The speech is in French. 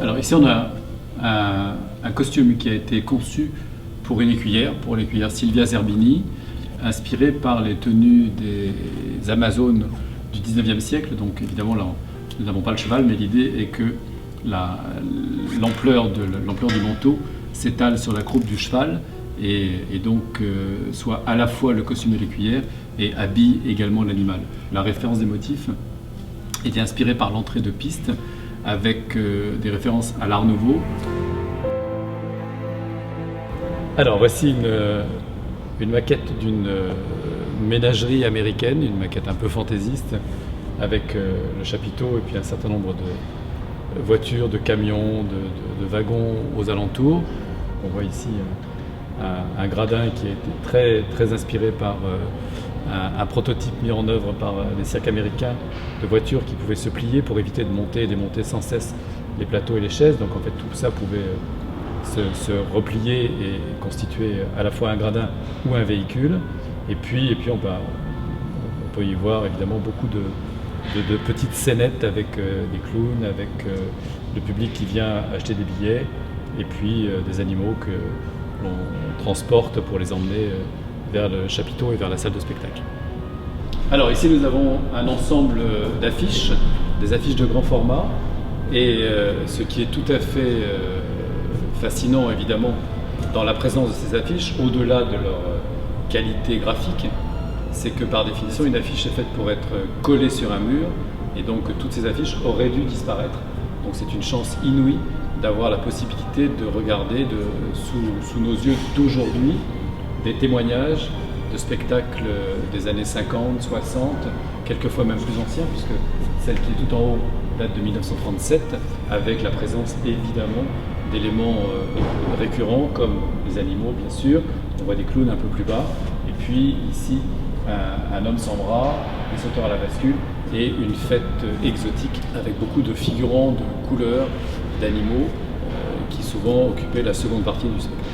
Alors ici on a un costume qui a été conçu pour l'écuyère Silvia Zerbini, inspirée par les tenues des Amazones du 19e siècle. Donc évidemment là, nous n'avons pas le cheval, mais l'idée est que l'ampleur du manteau s'étale sur la croupe du cheval et donc soit à la fois le costume de l'écuyère et habille également l'animal. La référence des motifs était inspirée par l'entrée de piste avec des références à l'Art Nouveau. Alors voici une maquette d'une ménagerie américaine, une maquette un peu fantaisiste avec le chapiteau et puis un certain nombre de voitures, de camions, de wagons aux alentours. On voit ici un gradin qui a été très, très inspiré par un prototype mis en œuvre par les cirques américains de voitures qui pouvaient se plier pour éviter de monter et démonter sans cesse les plateaux et les chaises. Donc en fait tout ça pouvait se replier et constituer à la fois un gradin ou un véhicule. Et puis on peut y voir évidemment beaucoup de petites scénettes avec des clowns, avec le public qui vient acheter des billets et puis des animaux que l'on transporte pour les emmener vers le chapiteau et vers la salle de spectacle. Alors ici nous avons un ensemble d'affiches, des affiches de grand format et ce qui est tout à fait fascinant évidemment dans la présence de ces affiches, au-delà de leur qualité graphique, c'est que par définition une affiche est faite pour être collée sur un mur et donc toutes ces affiches auraient dû disparaître. Donc c'est une chance inouïe d'avoir la possibilité de regarder sous nos yeux d'aujourd'hui des témoignages de spectacles des années 50, 60, quelquefois même plus anciens, puisque celle qui est tout en haut date de 1937, avec la présence évidemment d'éléments récurrents comme les animaux bien sûr, on voit des clowns un peu plus bas, et puis ici un homme sans bras, des sauteurs à la bascule et une fête exotique avec beaucoup de figurants de couleurs, d'animaux qui souvent occupaient la seconde partie du spectacle.